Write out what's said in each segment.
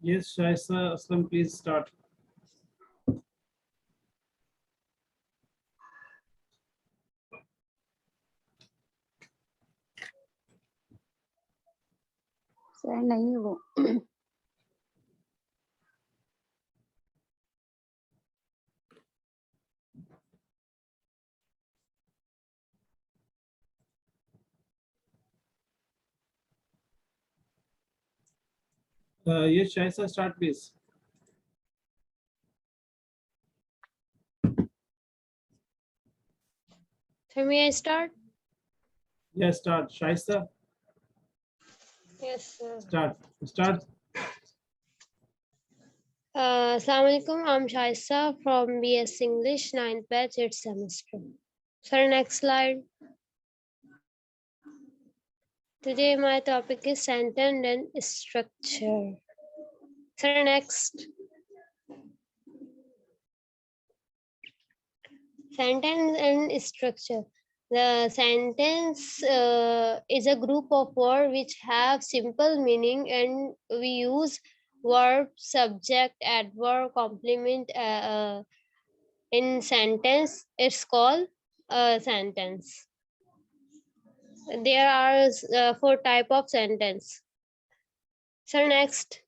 Yes, Shaisa Aslam, please start. Sir नहीं वो Yes, Shaisa, start, please. So may I start? Yes, start. Shaisa, Yes, sir. start. Start. Assalamu alaikum. I'm Shaisa from BS English 9th batch 8th semester. Sir, next slide. Today my topic is sentence and structure. Sir, next. Sentence and structure. The sentence is a group of words which have simple meaning, and we use verb, subject, adverb, complement in sentence. It's called a sentence. There are 4 type of sentence. So next.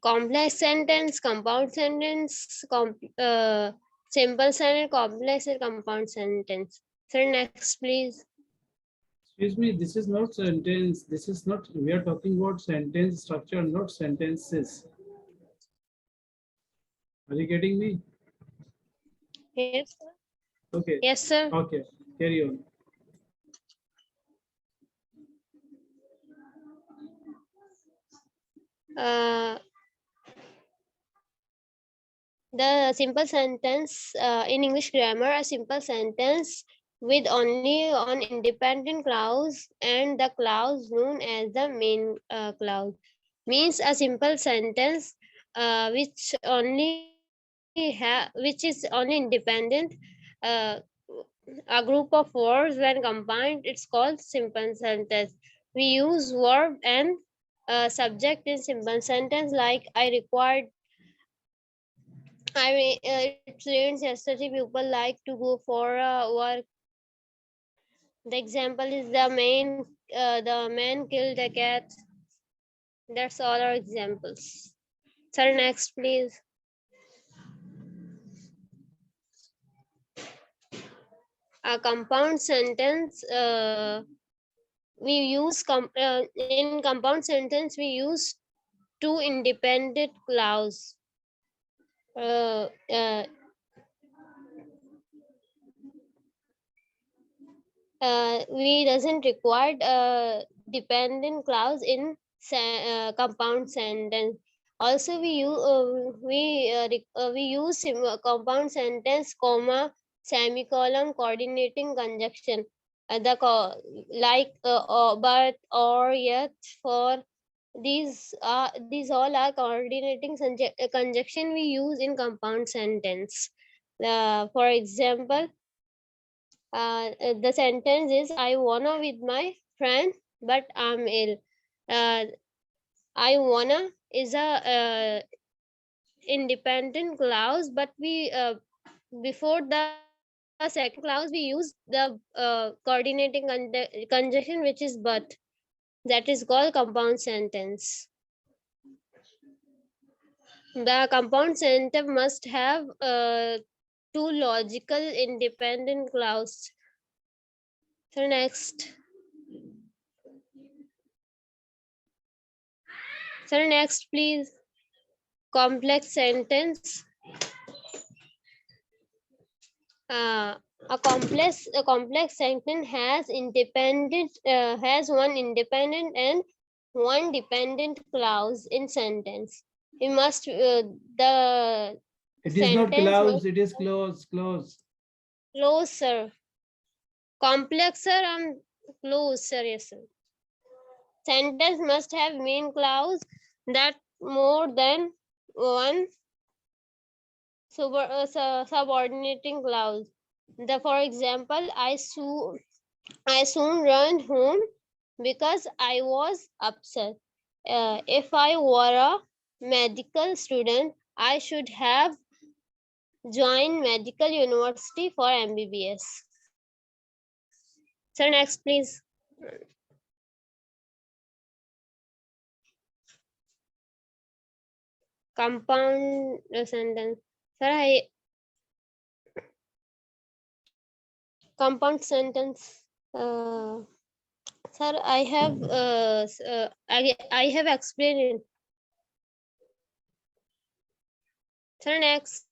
Complex sentence, compound sentence, simple sentence, complex and compound sentence. So next, please. Excuse me, this is not sentence. This is not, we are talking about sentence structure, not sentences. Are you getting me? Yes, sir. Okay. Yes, sir. Okay, carry on. The simple sentence in English grammar, a simple sentence with only one independent clause and the clause known as the main clause means a simple sentence which is only independent. Uh, a group of words when combined, it's called simple sentence. We use verb and subject in simple sentence, like I required. It rains yesterday. People like to go for work. The example is the man killed a cat. That's all our examples. Sir, next, please. A compound sentence. In compound sentence we use two independent clause. Uh, uh, we doesn't require dependent clause in compound sentence. Also, we use compound sentence, comma, semicolon, coordinating conjunction. But, or, yet, for, these all are coordinating conjunction we use in compound sentence. For example, the sentence is, I wanna with my friend, but I'm ill. Uh, I wanna is a independent clause, but we before the second clause we use the coordinating conjunction, which is but. That is called compound sentence. The compound sentence must have two logical independent clause. So next. So next, please. Complex sentence. A complex sentence has one independent and one dependent clause in sentence. We must the It is not sentence clause, must it is close, close. closer, complexer and closer. Yes, sir. Sentence must have main clause that more than one subordinating clause. For example, I soon run home. because I was upset. If I were a medical student, I should have joined medical university for MBBS. Sir, next please. Compound sentence. Sir, compound sentence. Sir, I have explained it. Sir, next.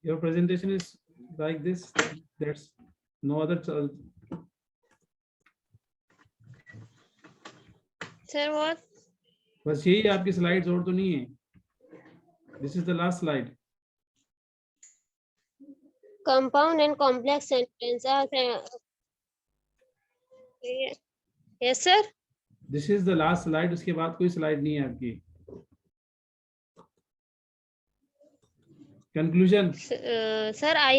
Your presentation is like this. There's no other. Sir, what? बस यही आपकी slides और तो नहीं है. This is the last slide. Compound and complex sentence. Yes, sir. This is the last slide. उसके बाद कोई slide नहीं है आपकी. Conclusion. Sir, I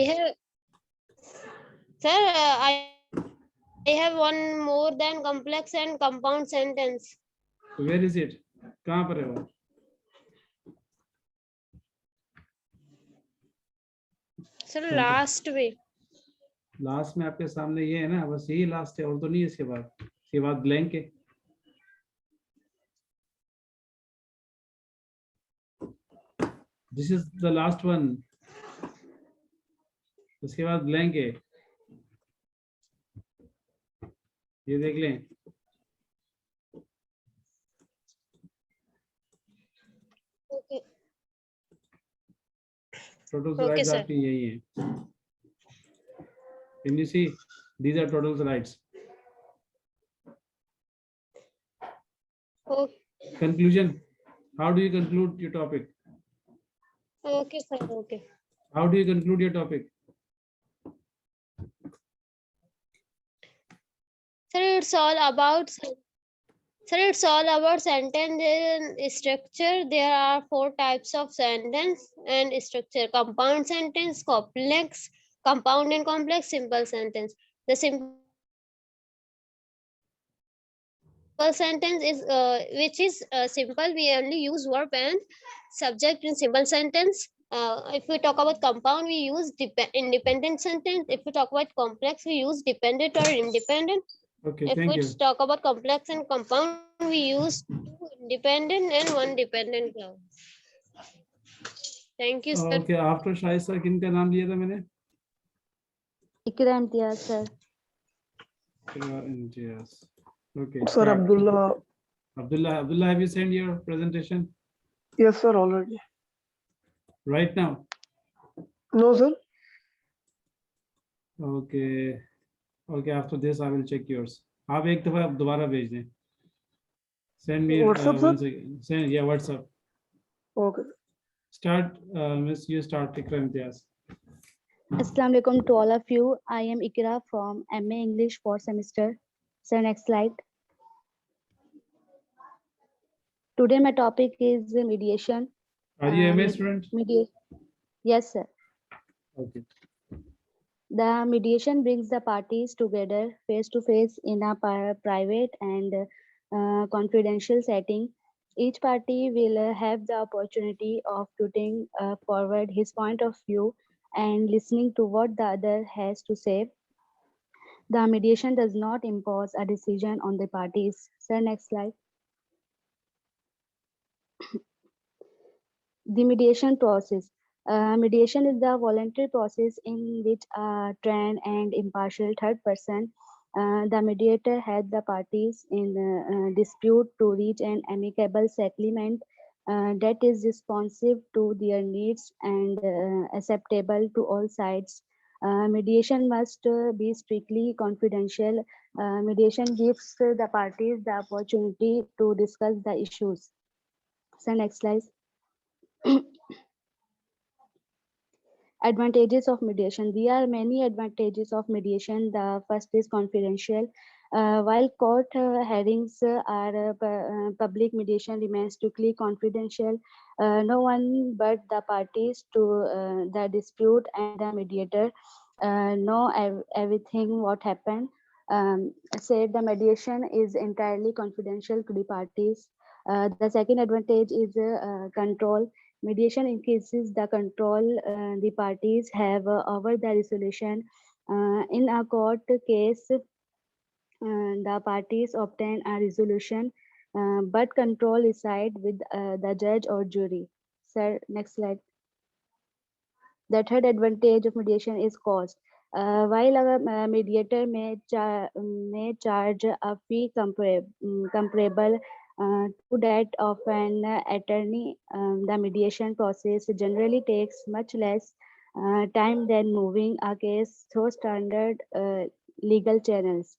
have one more than complex and compound sentence. Where is it? कहाँ पर है वो? Sir, last way. लास्ट में आपके सामने ये है ना, बस यही लास्ट है और तो नहीं है. इसके बाद ब्लैंक है. This is the last one. उसके बाद ब्लैंक है. ये देख लें. Okay. Total Okay, slides sir. आपकी यही है. Can you see? These are total slides. Okay, Conclusion. How do you conclude your topic? okay, sir. Okay. How do you conclude your topic? Sir, it's all about sentence structure. There are 4 types of sentence and structure: compound sentence, complex, compound and complex, simple sentence. The simple sentence is which is simple. We only use verb and subject in simple sentence. If we talk about compound, we use independent sentence. If we talk about complex, we use dependent or independent. Okay, If thank we you. talk about complex and compound, we use 2 independent and 1 dependent clause. Thank you, sir. Okay, after Shaista, किनका नाम लिया था मैंने? Iqra Imtiaz sir. Yes. Okay. Sir, start. Abdullah. Abdullah, have you sent your presentation Yes, sir, already. right now? No, sir. Okay. Okay, after this I will check yours. आप एक दफा दोबारा भेज दें. Send me WhatsApp, sir? once again. Send, yeah, WhatsApp. Okay. Start, Miss. You start. Ikra Imtiaz. Assalamu alaikum to all of you. I am Ikra from MA English 4th semester. Sir, next slide. Today my topic is mediation. Are you a MA Med- student? Yes, sir. Okay. The mediation brings the parties together face to face in a private and confidential setting. Each party will have the opportunity of putting forward his point of view and listening to what the other has to say. The mediation does not impose a decision on the parties. Sir, next slide. The mediation process. Mediation is the voluntary process in which a trained and impartial third person, the mediator, helps the parties in dispute to reach an amicable settlement that is responsive to their needs and acceptable to all sides. Mediation must be strictly confidential. Mediation gives the parties the opportunity to discuss the issues. So next slide. Advantages of mediation. There are many advantages of mediation. The first is confidential. While court hearings are public, mediation remains strictly confidential. No one but the parties to the dispute and the mediator know everything what happened. Said the mediation is entirely confidential to the parties. The second advantage is control. Mediation increases the control the parties have over the resolution. In a court case, the parties obtain a resolution, but control reside with the judge or jury. Sir, next slide. The third advantage of mediation is cost. While a mediator may charge a fee comparable to that of an attorney, the mediation process generally takes much less time than moving a case through standard legal channels.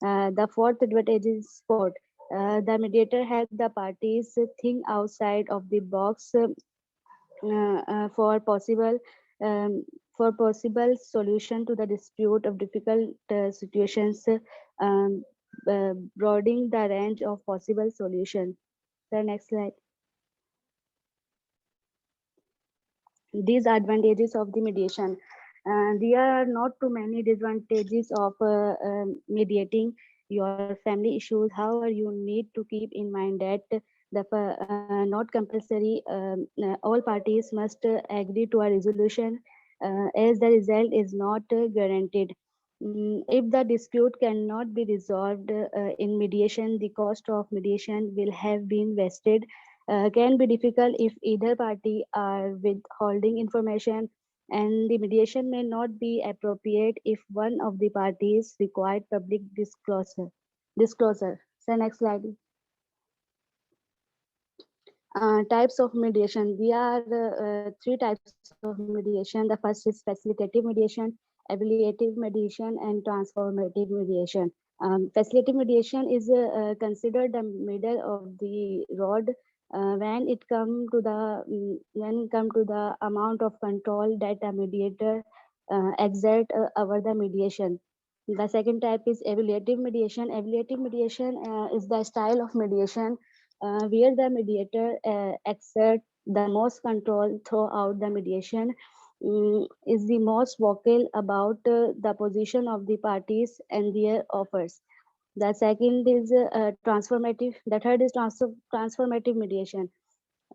The fourth advantage is support. The mediator helps the parties think outside of the box for possible um, solution to the dispute of difficult situations, broadening the range of possible solutions. The next slide. These advantages of the mediation. There are not too many disadvantages of mediating your family issues. However, you need to keep in mind that not compulsory. All parties must agree to a resolution, as the result is not guaranteed. If the dispute cannot be resolved in mediation, the cost of mediation will have been vested. Can be difficult if either party are withholding information, and the mediation may not be appropriate if one of the parties required public disclosure. So next slide. Types of mediation. There are three types of mediation. The first is facilitative mediation, evaluative mediation, and transformative mediation. Facilitative mediation is considered the middle of the road when it come to the amount of control that a mediator exert over the mediation. The second type is evaluative mediation. Evaluative mediation is the style of mediation where the mediator exerts the most control throughout the mediation, is the most vocal about the position of the parties and their offers. The second is transformative. The third is transformative mediation.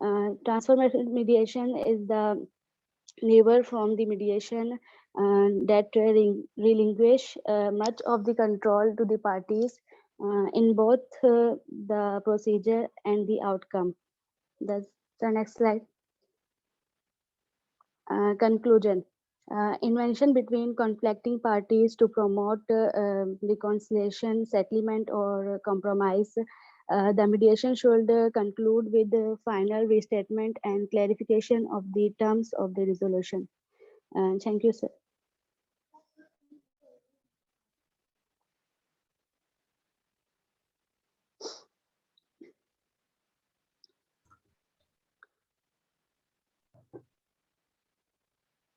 Transformative mediation is the lever from the mediation that relinquish much of the control to the parties in both the procedure and the outcome. That's the next slide. Conclusion. Invention between conflicting parties to promote reconciliation, settlement, or compromise. The mediation should conclude with the final restatement and clarification of the terms of the resolution. Thank you, sir.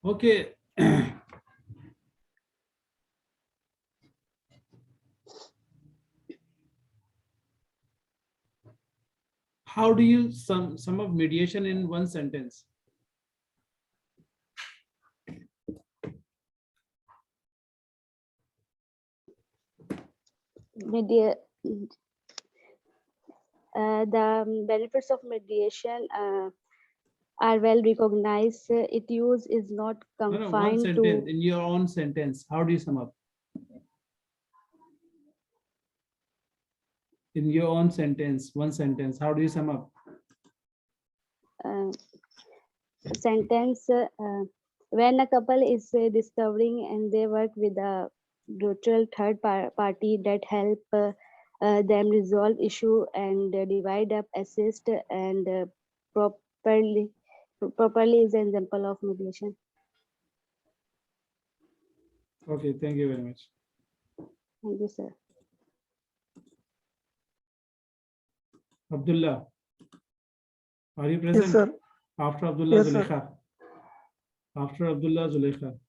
Okay. How do you sum up mediation in one sentence? The benefits of mediation are well recognized. Its use is not No, one confined sentence. to In your own sentence, how do you sum up? In your own sentence, one sentence, how do you sum up? sentence. When a couple is discovering and they work with a neutral third party that help them resolve issue and divide up assist and properly is an example of mediation. Okay, thank you very much. Thank you, sir. Abdullah, are you present? Yes, sir. After Abdullah, Yes, sir. Zulekha. After Abdullah, Zulekha.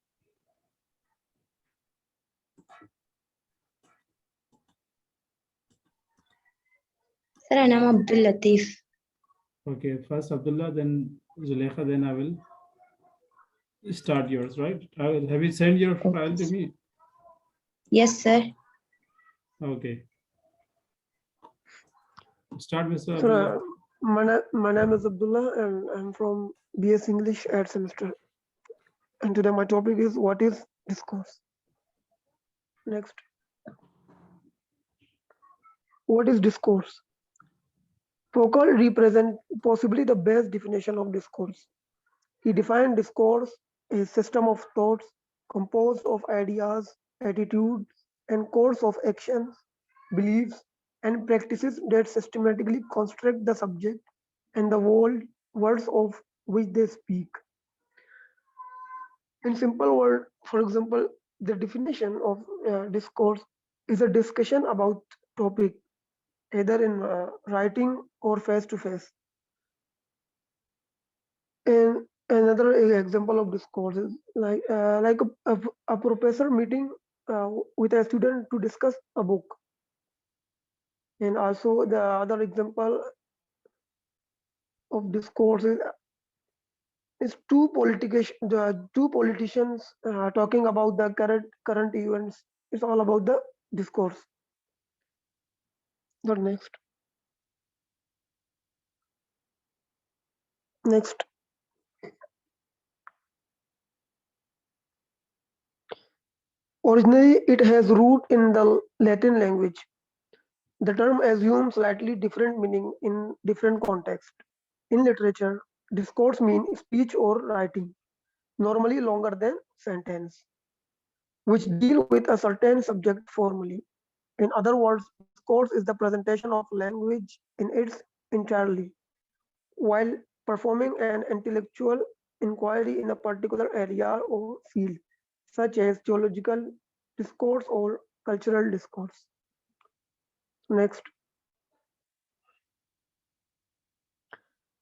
Sir, I am Abdul Latif. Okay, first Abdullah, then Zulekha, then I will. start yours, right? Have you sent your file to me? Yes, sir. Okay. Start, Mr. Sir, Abdullah. my name is Abdullah and I'm from BS English 8th semester. And today my topic is what is discourse? Next. What is discourse? Foucault represents possibly the best definition of discourse. He defined discourse as a system of thoughts composed of ideas, attitudes, and course of actions, beliefs, and practices that systematically construct the subject and the words of which they speak. In simple word, for example, the definition of discourse is a discussion about topic, either in writing or face to face. And another example of discourse is like a professor meeting with a student to discuss a book. And also the other example of discourse is two politicians talking about the current events. It's all about the discourse. The next. Originally, it has root in the Latin language. The term assumes slightly different meaning in different contexts. In literature, discourse means speech or writing, normally longer than sentence, which deal with a certain subject formally. In other words, discourse is the presentation of language in its entirety, while performing an intellectual inquiry in a particular area or field, such as theological discourse or cultural discourse. Next,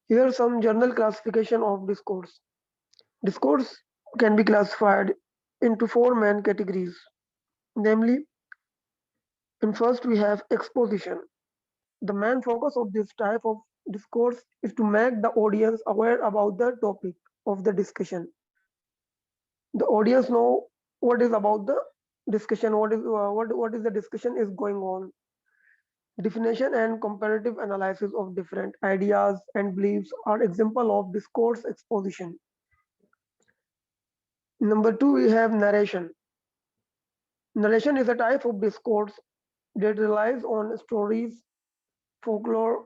here are some general classification of discourse. Discourse can be classified into four main categories, namely, in first we have exposition. The main focus of this type of discourse is to make the audience aware about the topic of the discussion. The audience know what is about the discussion, what is the discussion is going on. Definition and comparative analysis of different ideas and beliefs are example of discourse exposition. Number two, we have narration. Narration is a type of discourse that relies on stories, folklore,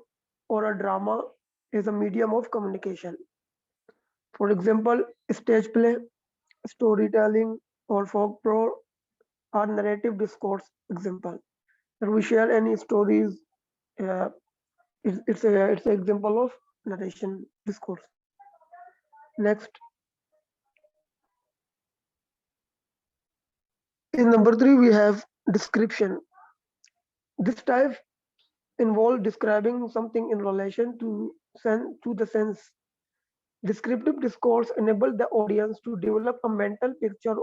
or a drama as a medium of communication. For example, stage play, storytelling, or folklore are narrative discourse example. If we share any stories, uh, it's an example of narration discourse. Next, in number three, we have description. This type involves describing something in relation to the sense. Descriptive discourse enables the audience to develop a mental picture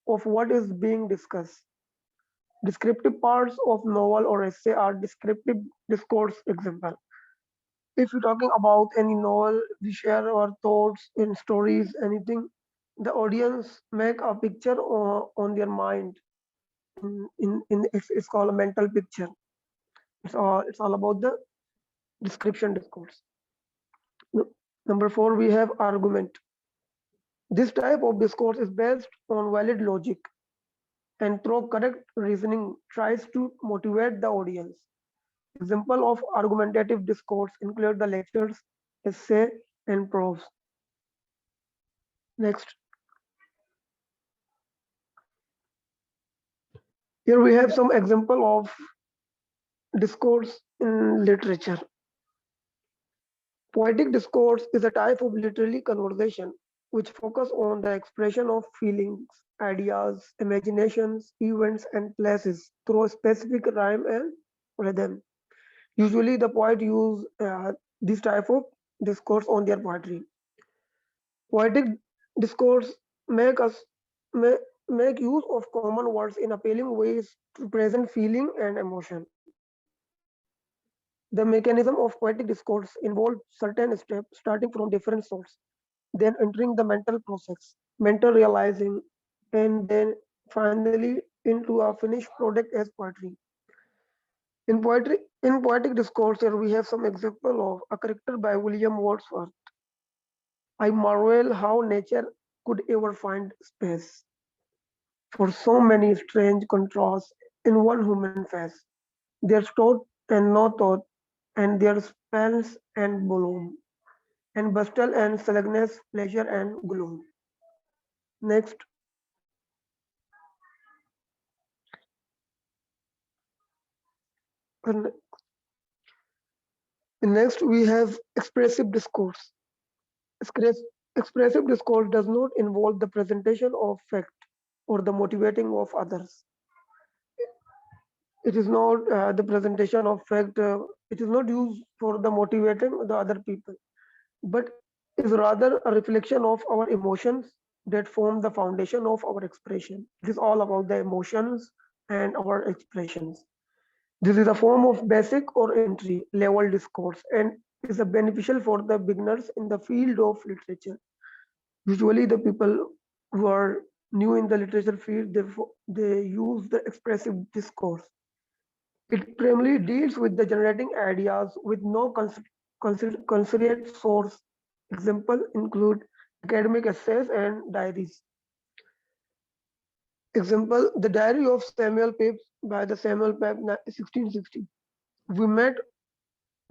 of what is being discussed. Descriptive parts of novel or essay are descriptive discourse example. If you're talking about any novel, we share our thoughts in stories, anything, the audience make a picture on their mind. It's called a mental picture. It's all about the description discourse. Number four, we have argument. This type of discourse is based on valid logic and through correct reasoning tries to motivate the audience. Example of argumentative discourse include the lectures, essay, and prose. Next. Here we have some example of discourse in literature. Poetic discourse is a type of literary conversation which focus on the expression of feelings, ideas, imaginations, events, and places through a specific rhyme and rhythm. Usually, the poet use this type of discourse on their poetry. Poetic discourse make us make use of common words in appealing ways to present feeling and emotion. The mechanism of poetic discourse involves certain steps starting from different sources, then entering the mental process mental realizing, and then finally into a finished product as poetry. In poetic discourse, here we have some example of a character by William Wordsworth. I marvel how nature could ever find space for so many strange contrasts in one human face. There's thought and no thought, and there's spells and bloom, and bustle and slackness, pleasure and gloom. Next, and next we have expressive discourse. Express- Expressive discourse does not involve the presentation of fact or the motivating of others. It is not the presentation of fact. It is not used for the motivating the other people, but is rather a reflection of our emotions that form the foundation of our expression. It is all about the emotions and our expressions. This is a form of basic or entry level discourse and is a beneficial for the beginners in the field of literature. Usually, the people who are new in the literature field, they use the expressive discourse. It primarily deals with the generating ideas with no considerate source. Example include academic essays and diaries. Example, the diary of Samuel Pepys by the Samuel Pepys, 1660. We met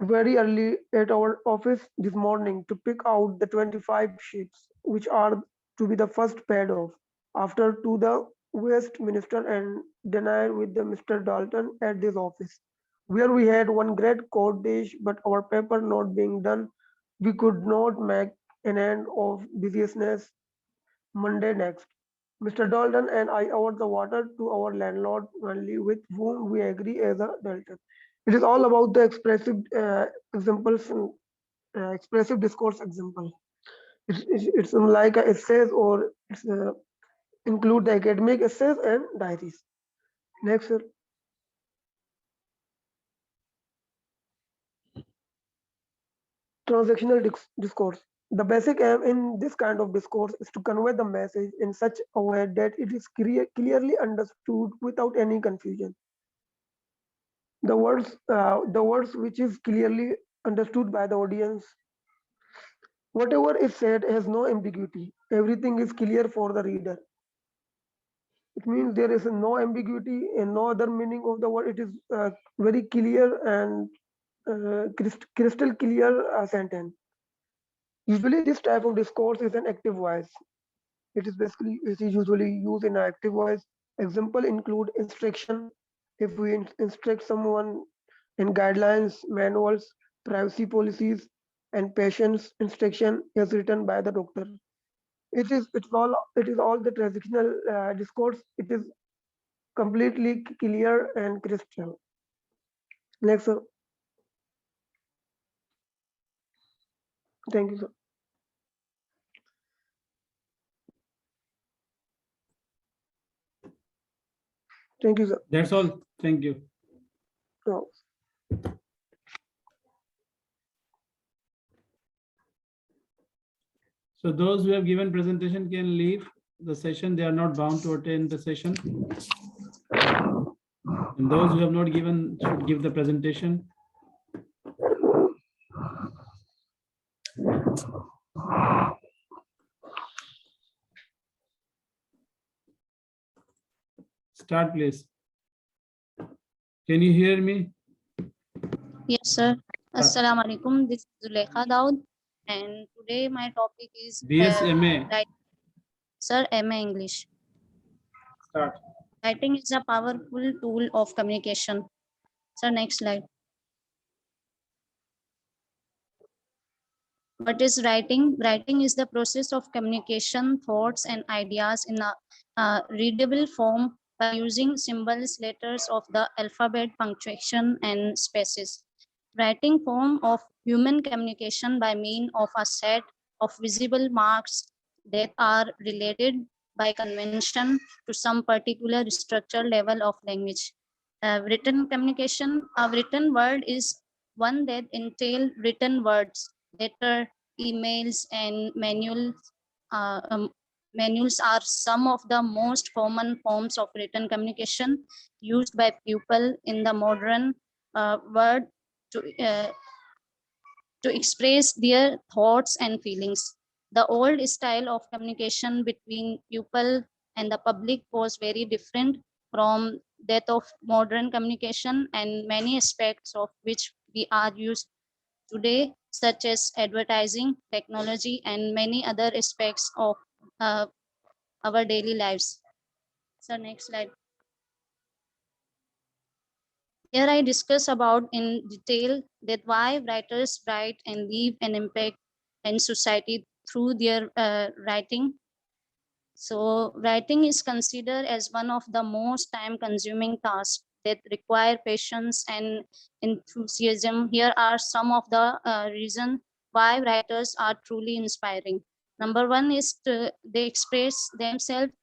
very early at our office this morning to pick out the 25 sheets which are to be the first paid off. After to the Westminster and dinner with the Mr. Dalton at this office, where we had one great court dish, but our paper not being done, we could not make an end of business Monday next. Mr. Dalton and I owed the water to our landlord only with whom we agree as a Dalton. It is all about the expressive examples, expressive discourse example. It's like a essays or it's include the academic essays and diaries. Next, sir. Transactional discourse. The basic aim in this kind of discourse is to convey the message in such a way that it is clearly understood without any confusion. The words which is clearly understood by the audience. Whatever is said has no ambiguity. Everything is clear for the reader. It means there is no ambiguity and no other meaning of the word. It is very clear and crystal clear sentence. Usually, this type of discourse is an active voice. It is usually used in an active voice. Example include instruction. If we instruct someone in guidelines, manuals, privacy policies, and patient's instruction is written by the doctor. It is all the traditional discourse. It is completely clear and crystal. Next, sir. Thank you, sir. Thank you, sir. That's all. Thank you. No. So those who have given presentation can leave the session. They are not bound to attend the session. And those who have not given should give the presentation. Start, please. Can you hear me? Yes, sir. Assalamu alaikum. This is Zulekha Daud, and today my topic is BSMA. Sir, MA English. Start. Writing is a powerful tool of communication. Sir, next slide. What is writing? Writing is the process of communication, thoughts, and ideas in a readable form by using symbols, letters of the alphabet, punctuation, and spaces. Writing form of human communication by means of a set of visible marks that are related by convention to some particular structure level of language. Written communication, a written word is one that entails written words, letter, emails, and manual manuals are some of the most common forms of written communication used by people in the modern world to, uh, to express their thoughts and feelings. The old style of communication between people and the public was very different from that of modern communication, and many aspects of which we are used today, such as advertising, technology, and many other aspects of uh, our daily lives. So next slide. Here I discuss about in detail that why writers write and leave an impact in society through their writing. So writing is considered as one of the most time consuming tasks that require patience and enthusiasm. Here are some of the reasons why writers are truly inspiring. Number one is they express themselves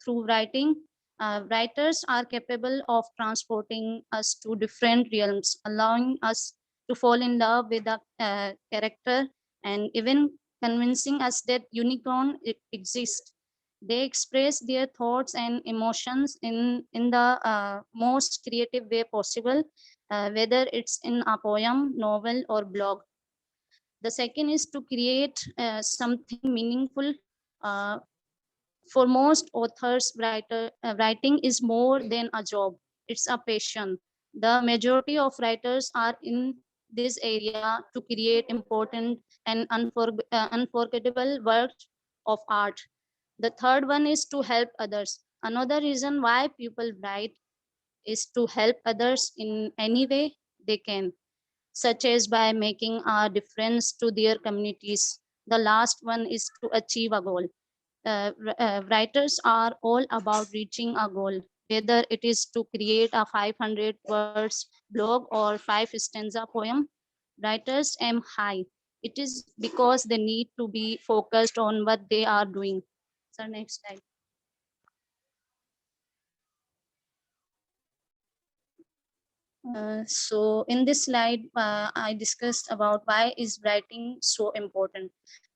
through writing. Writers are capable of transporting us to different realms, allowing us to fall in love with a character and even convincing us that unicorn exists. They express their thoughts and emotions in the most creative way possible, whether it's in a poem, novel, or blog. The second is to create something meaningful. Uh, for most authors, writing is more than a job, it's a passion. The majority of writers are in this area to create important and unforgettable works of art. The third one is to help others. Another reason why people write is to help others in any way they can, such as by making a difference to their communities. The last one is to achieve a goal. Writers are all about reaching a goal, whether it is to create a 500 words blog or 5 stanza poem. Writers aim high. It is because they need to be focused on what they are doing. So next slide. So in this slide, I discussed about why is writing so important.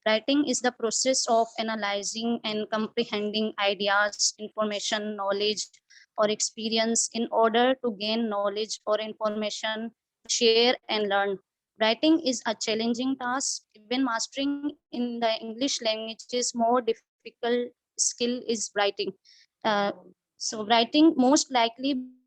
Writing is the process of analyzing and comprehending ideas, information, knowledge, or experience in order to gain knowledge or information, share and learn. Writing is a challenging task. Even mastering in the English language is more difficult skill is writing. Uh, so writing most likely began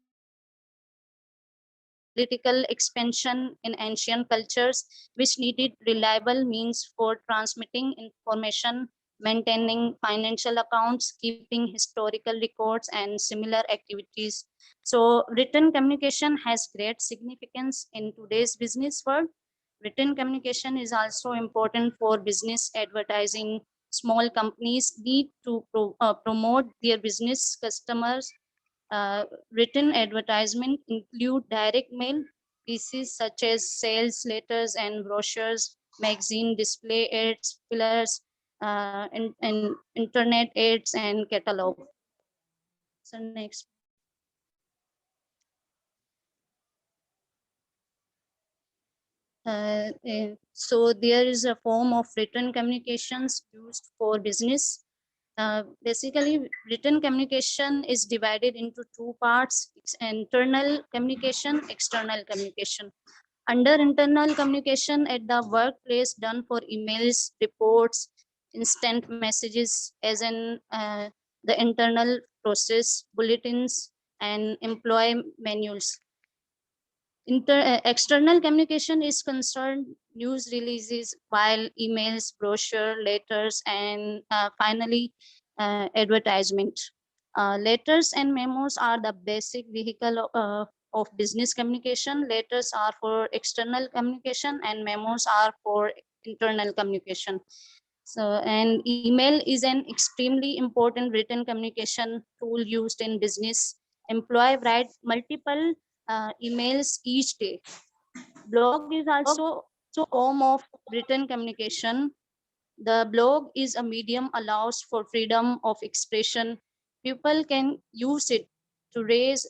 as a political expansion in ancient cultures, which needed reliable means for transmitting information, maintaining financial accounts, keeping historical records, and similar activities. So, written communication has great significance in today's business world. Written communication is also important for business advertising. Small companies need to promote their business customers. Written advertisement include direct mail pieces such as sales letters and brochures, magazine display ads, fillers, and internet ads and catalog. So next. So there is a form of written communications used for business. Basically, written communication is divided into two parts: it's internal communication, external communication. Under internal communication at the workplace, done for emails, reports, instant messages, as in the internal process, bulletins, and employee manuals. External communication is concerned news releases, while emails, brochure, letters, and finally advertisement. Letters and memos are the basic vehicle of business communication. Letters are for external communication and memos are for internal communication. So, and email is an extremely important written communication tool used in business. Employee write multiple emails each day. Blog is also a form of written communication. The blog is a medium allows for freedom of expression. People can use it to raise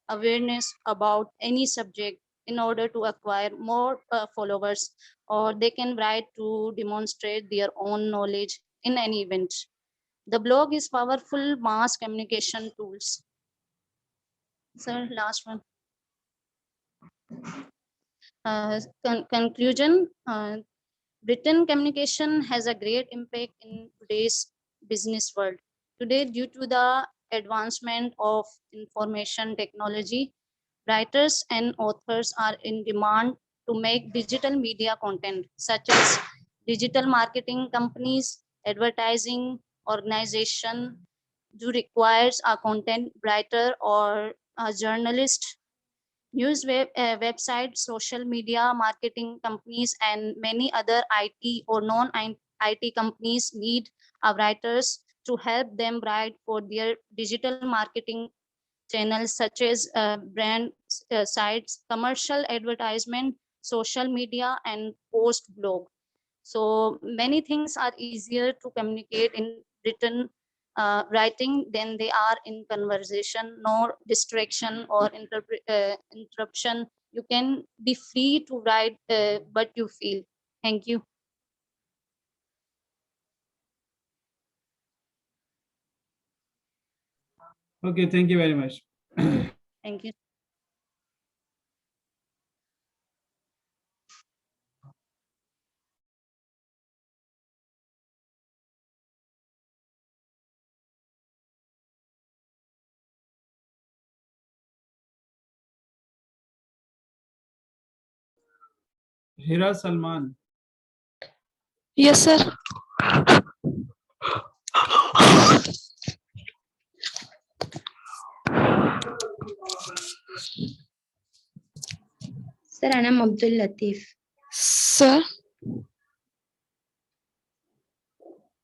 awareness about any subject in order to acquire more followers, or they can write to demonstrate their own knowledge in any event. The blog is powerful mass communication tools. Sir, last one. Conclusion, written communication has a great impact in today's business world. Today, due to the advancement of information technology, writers and authors are in demand to make digital media content, such as digital marketing companies, advertising organization do requires a content writer or a journalist. Websites, social media marketing companies, and many other IT or non-IT companies need writers to help them write for their digital marketing channels, such as brand sites, commercial advertisement, social media, and post blog. So many things are easier to communicate in written writing than they are in conversation. No distraction or interruption. You can be free to write what you feel. Thank you. Okay, thank you very much. Thank you. Hira Salman. Yes, sir. Sir, Anam Abdul Latif. Sir.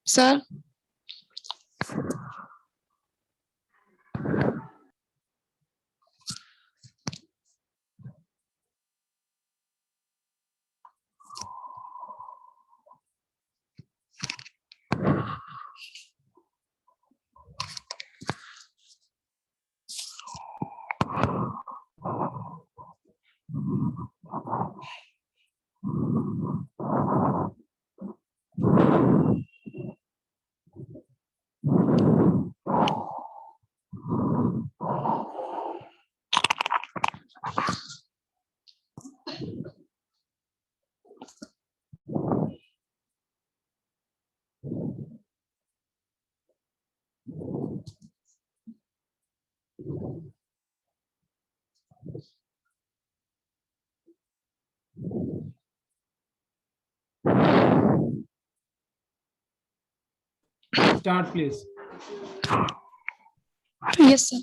Sir. Start, please. Yes, sir.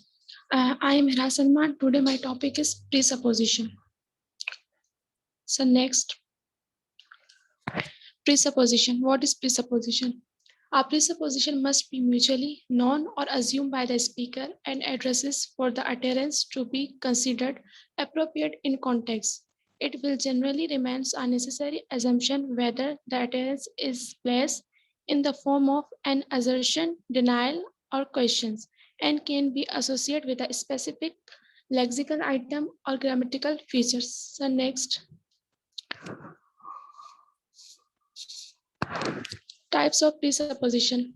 I am Hira Salman. Today my topic is presupposition. So next, presupposition. What is presupposition? A presupposition must be mutually known or assumed by the speaker and addresses for the utterance to be considered appropriate in context. It will generally remain a necessary assumption whether the utterance is placed in the form of an assertion, denial, or questions, and can be associated with a specific lexical item or grammatical features. So next, types of presupposition.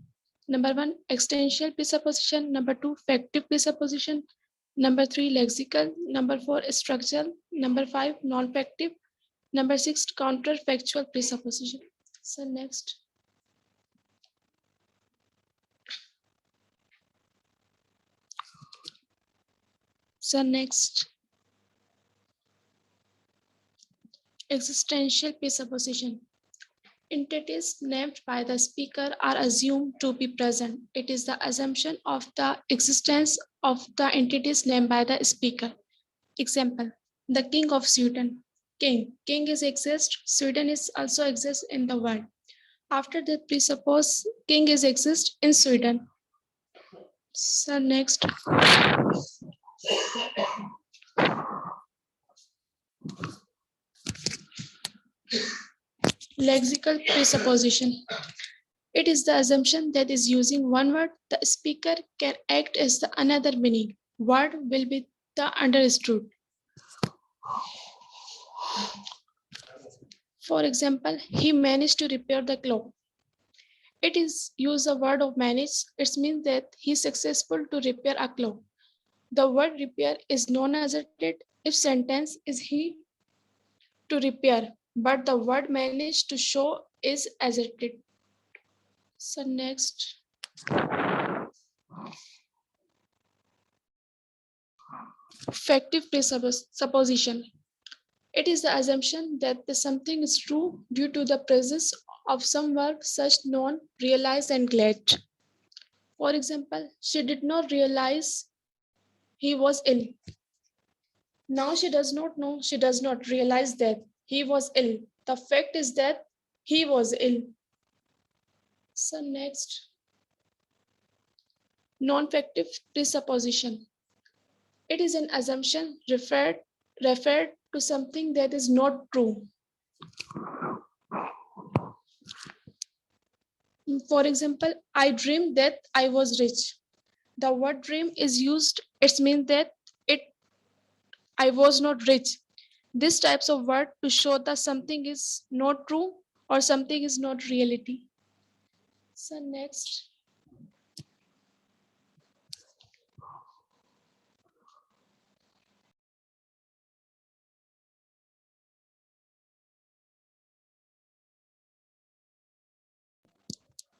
Number one, existential presupposition. Number two, factive presupposition. Number three, lexical. Number four, structural. Number five, non-factive. Number six, counterfactual presupposition. So next. So next, existential presupposition. Entities named by the speaker are assumed to be present. It is the assumption of the existence of the entities named by the speaker. Example, the king of Sweden. King. King is exist. Sweden is also exists in the world. After that, presuppose king is exist in Sweden. So next. Lexical presupposition. It is the assumption that is using one word, the speaker can act as the another meaning. Word will be the understood. For example, he managed to repair the clock. It is use the word of manage. It means that he is successful to repair a clock. The word repair is non-asserted if sentence is he to repair, but the word manage to show is asserted. So next. Factive presupposition. It is the assumption that something is true due to the presence of some verb such known, realize, and glad. For example, she did not realize he was ill. Now she does not know, she does not realize that he was ill. The fact is that he was ill. So next, non-factive presupposition. It is an assumption referred to something that is not true. For example, I dreamed that I was rich. The word dream is used, it means that I was not rich. These types of word to show that something is not true or something is not reality. So next.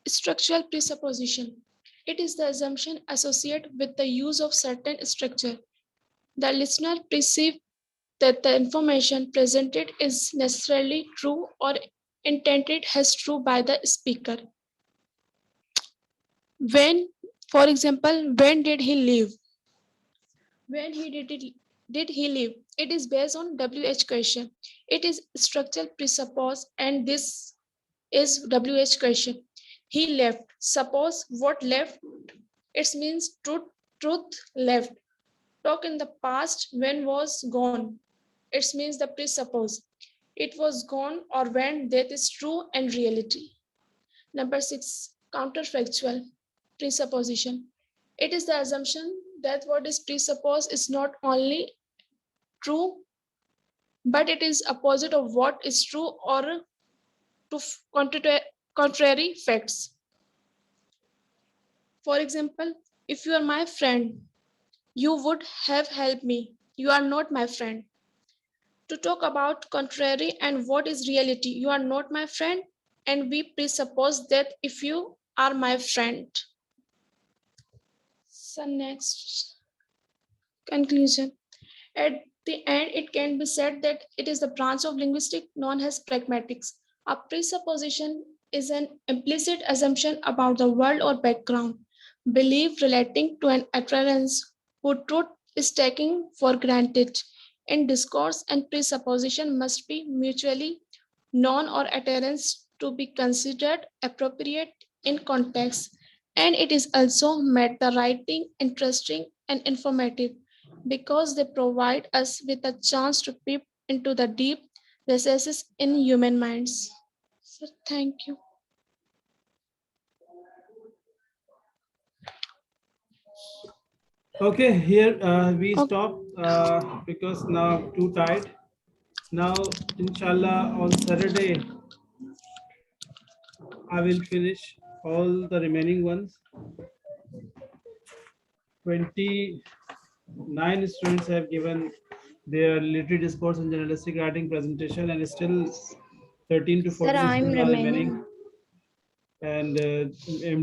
Structural presupposition. It is the assumption associated with the use of certain structure. The listener perceives that the information presented is necessarily true or intended as true by the speaker. When, for example, when did he leave? When did he leave? It is based on WH question. It is structural presuppose and this is WH question. He left. Suppose what left? It means truth left. Talk in the past when was gone. It means the presuppose. It was gone or when that is true and reality. Number 6, counterfactual presupposition. It is the assumption that what is presupposed is not only true, but it is opposite of what is true or to contrary facts. For example, if you are my friend, you would have helped me. You are not my friend. To talk about contrary and what is reality, you are not my friend, and we presuppose that if you are my friend. So next, conclusion. At the end, it can be said that it is the branch of linguistics known as pragmatics. A presupposition is an implicit assumption about the world or background, belief relating to an utterance whose truth is taken for granted. In discourse, and presupposition must be mutually known or utterance to be considered appropriate in context, and it is also made the writing interesting and informative because they provide us with a chance to peep into the deep recesses in human minds. So thank you. Okay, here we stop because now too tired. Now, inshallah, on Saturday, I will finish all the remaining ones. 29 students have given their literary discourse and journalistic writing presentation, and still 13 to 14 Sir, I'm students are remaining. remaining. And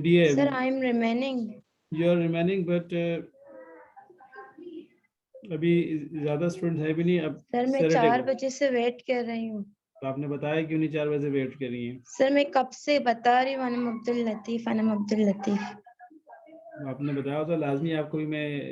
MDA, Sir, I'm remaining. you are remaining, but अभी ज़्यादा students है भी नहीं अब sir मैं Saturday 4 को। बजे से वेट कर रही हूँ तो आपने बताया क्यों नहीं 4 बजे वेट कर रही हैं? सर मैं कब से बता रही हूँ अनम अब्दुल लतीफ आपने बताया तो लाजमी आपको भी मैं